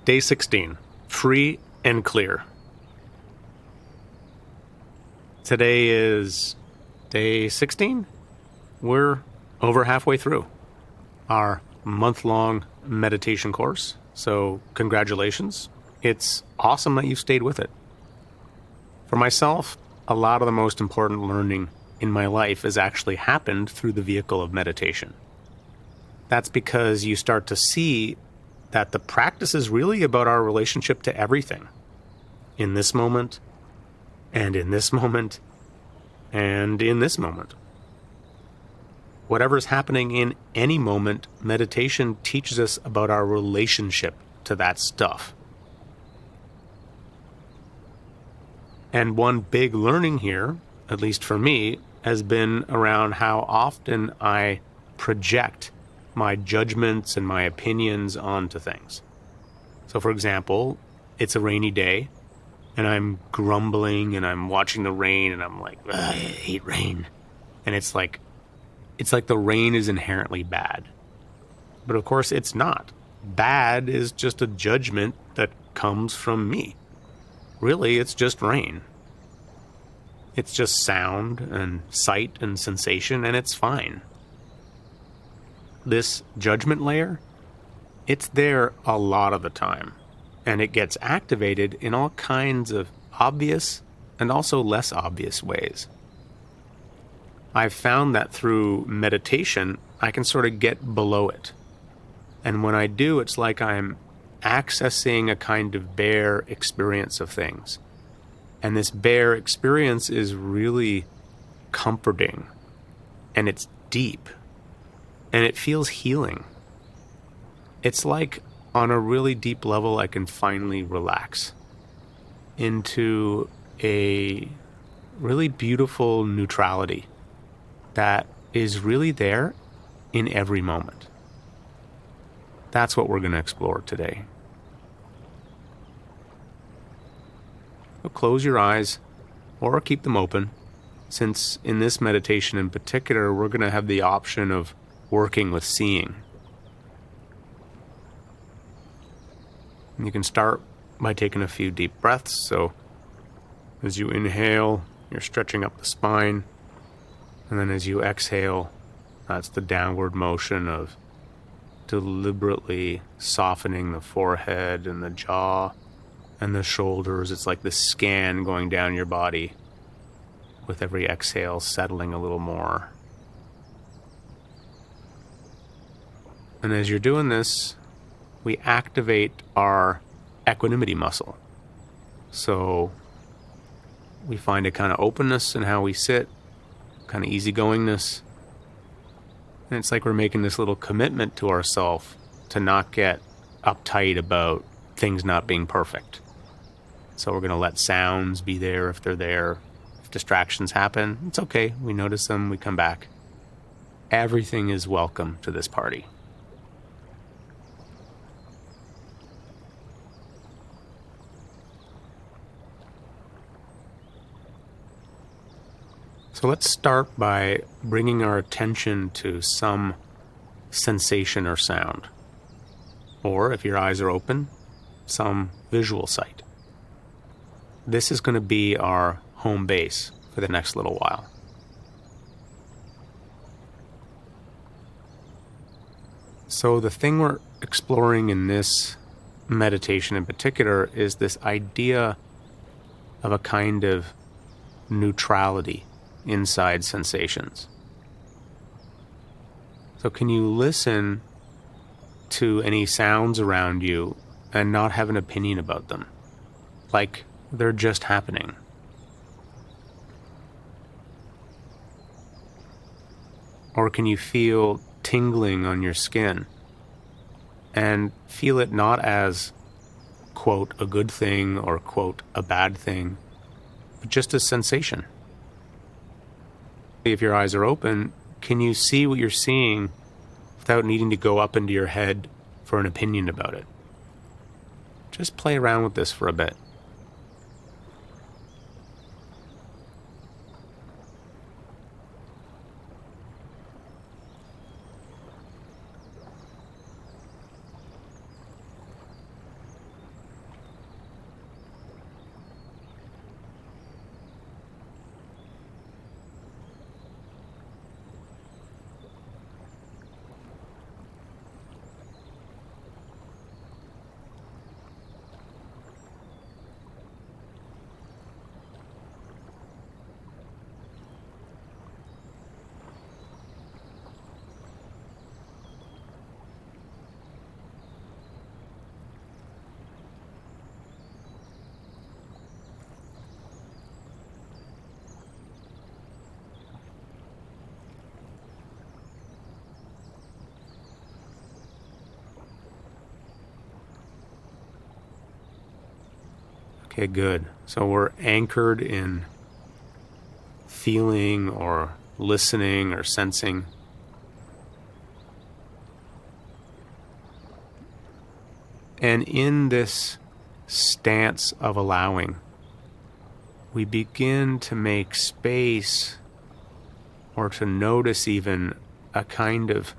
Day 16, free and clear. Today is day 16. We're over halfway through our month-long meditation course, so congratulations. It's awesome that you stayed with it. For myself, a lot of the most important learning in my life has actually happened through the vehicle of meditation. That's because you start to see that the practice is really about our relationship to everything. In this moment, and in this moment, and in this moment. Whatever's happening in any moment, meditation teaches us about our relationship to that stuff. And one big learning here, at least for me, has been around how often I project my judgments and my opinions onto things. So for example, it's a rainy day and I'm grumbling and I'm watching the rain and I'm like, I hate rain. And it's like the rain is inherently bad. But of course it's not. Bad is just a judgment that comes from me. Really, it's just rain. It's just sound and sight and sensation, and it's fine. This judgment layer, it's there a lot of the time, and it gets activated in all kinds of obvious and also less obvious ways. I've found that through meditation, I can sort of get below it. And when I do, it's like I'm accessing a kind of bare experience of things. And this bare experience is really comforting, and it's deep. And it feels healing. It's like on a really deep level, I can finally relax into a really beautiful neutrality that is really there in every moment. That's what we're going to explore today. So close your eyes or keep them open, since in this meditation in particular, we're going to have the option of working with seeing. And you can start by taking a few deep breaths. So as you inhale, you're stretching up the spine. And then as you exhale, that's the downward motion of deliberately softening the forehead and the jaw and the shoulders. It's like this scan going down your body with every exhale, settling a little more. And as you're doing this, we activate our equanimity muscle. So we find a kind of openness in how we sit, kind of easygoingness. And it's like we're making this little commitment to ourselves to not get uptight about things not being perfect. So we're going to let sounds be there if they're there. If distractions happen, it's okay. We notice them, we come back. Everything is welcome to this party. So let's start by bringing our attention to some sensation or sound. Or, if your eyes are open, some visual sight. This is going to be our home base for the next little while. So the thing we're exploring in this meditation in particular is this idea of a kind of neutrality inside sensations. So can you listen to any sounds around you and not have an opinion about them? Like they're just happening. Or can you feel tingling on your skin and feel it not as, quote, a good thing or, quote, a bad thing, but just a sensation? If your eyes are open, can you see what you're seeing without needing to go up into your head for an opinion about it? Just play around with this for a bit. Okay, good. So we're anchored in feeling or listening or sensing. And in this stance of allowing, we begin to make space or to notice even a kind of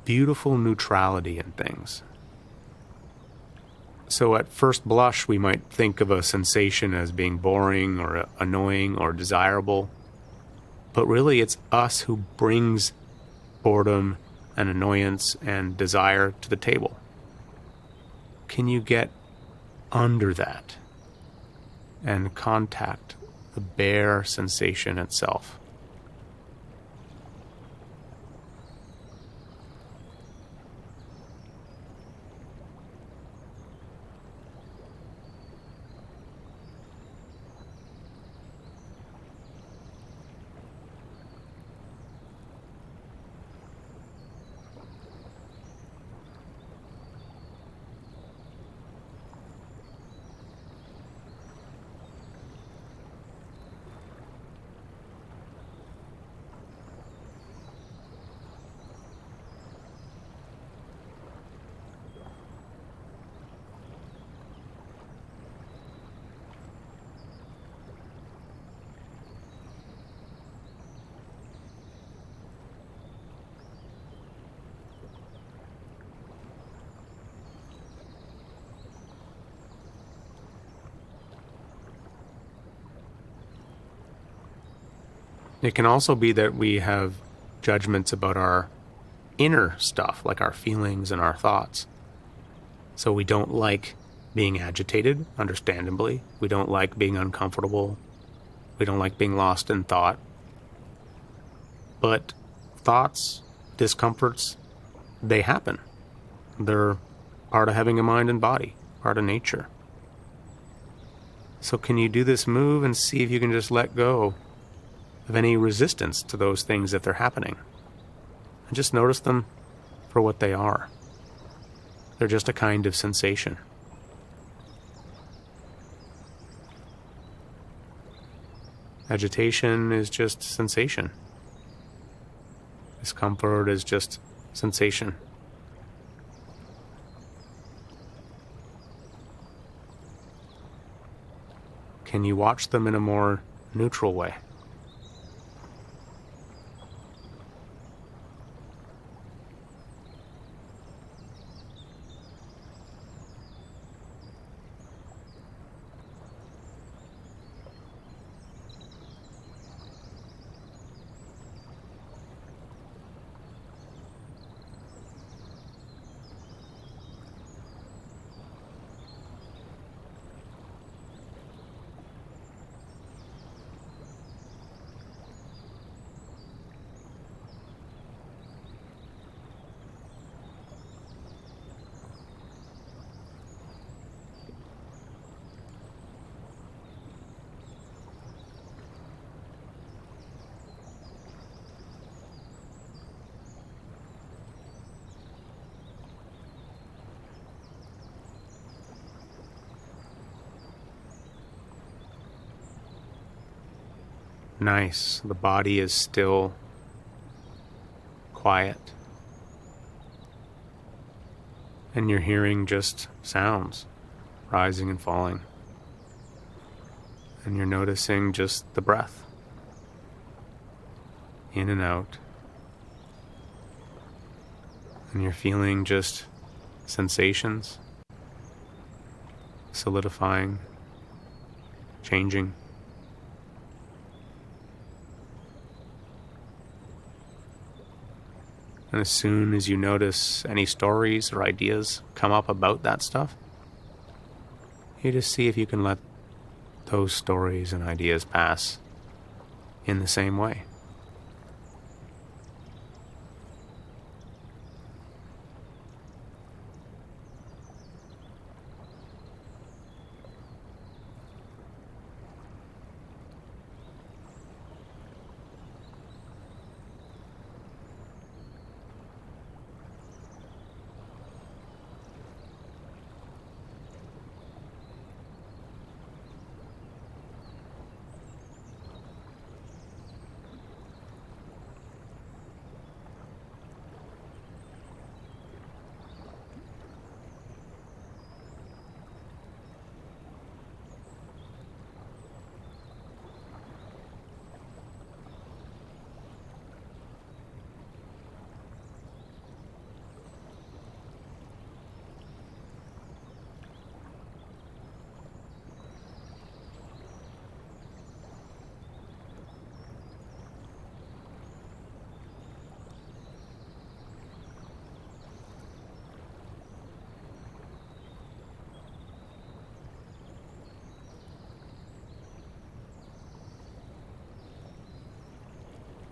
beautiful neutrality in things. So at first blush, we might think of a sensation as being boring or annoying or desirable, but really it's us who brings boredom and annoyance and desire to the table. Can you get under that and contact the bare sensation itself? It can also be that we have judgments about our inner stuff, like our feelings and our thoughts. So we don't like being agitated, understandably. We don't like being uncomfortable. We don't like being lost in thought. But thoughts, discomforts, they happen. They're part of having a mind and body, part of nature. So can you do this move and see if you can just let go of any resistance to those things if they're happening? And just notice them for what they are. They're just a kind of sensation. Agitation is just sensation. Discomfort is just sensation. Can you watch them in a more neutral way? Nice. The body is still, quiet. And you're hearing just sounds rising and falling. And you're noticing just the breath, in and out. And you're feeling just sensations, solidifying, changing. And as soon as you notice any stories or ideas come up about that stuff, you just see if you can let those stories and ideas pass in the same way.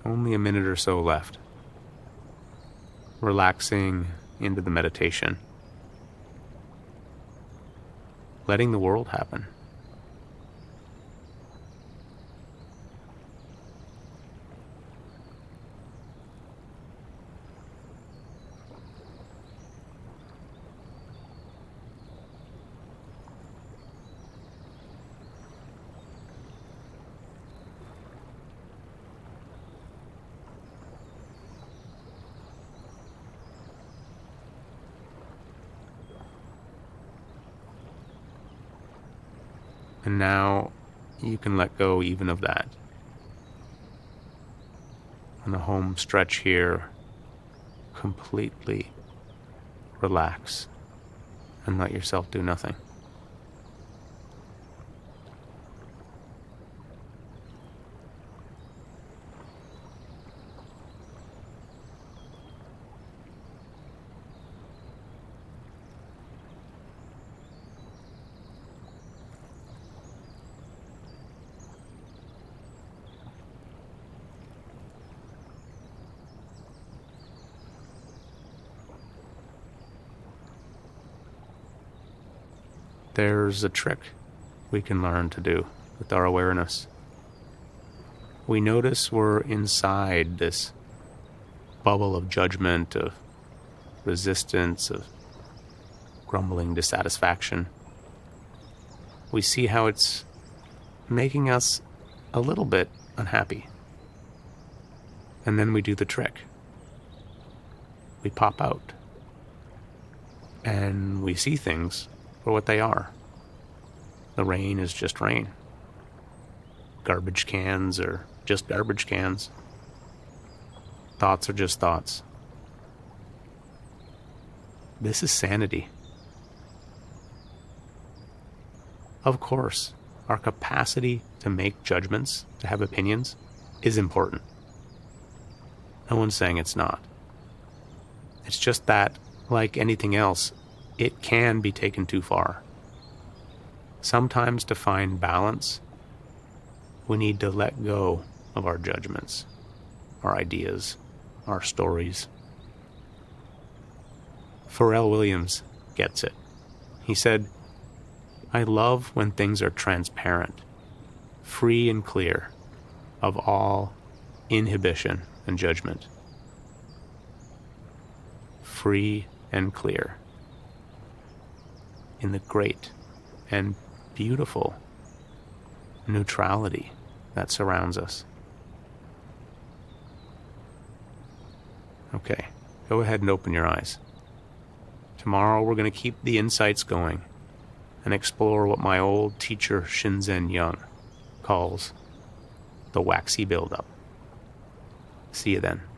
Only a minute or so left. Relaxing into the meditation. Letting the world happen. And now you can let go even of that. On the home stretch here, completely relax and let yourself do nothing. There's a trick we can learn to do with our awareness. We notice we're inside this bubble of judgment, of resistance, of grumbling dissatisfaction. We see how it's making us a little bit unhappy. And then we do the trick. We pop out. And we see things for what they are. The rain is just rain. Garbage cans are just garbage cans. Thoughts are just thoughts. This is sanity. Of course, our capacity to make judgments, to have opinions, is important. No one's saying it's not. It's just that, like anything else, it can be taken too far. Sometimes to find balance, we need to let go of our judgments, our ideas, our stories. Pharrell Williams gets it. He said, "I love when things are transparent, free and clear of all inhibition and judgment." Free and clear. In the great and beautiful neutrality that surrounds us. Okay, go ahead and open your eyes. Tomorrow we're going to keep the insights going and explore what my old teacher Shinzen Young calls the waxy buildup. See you then.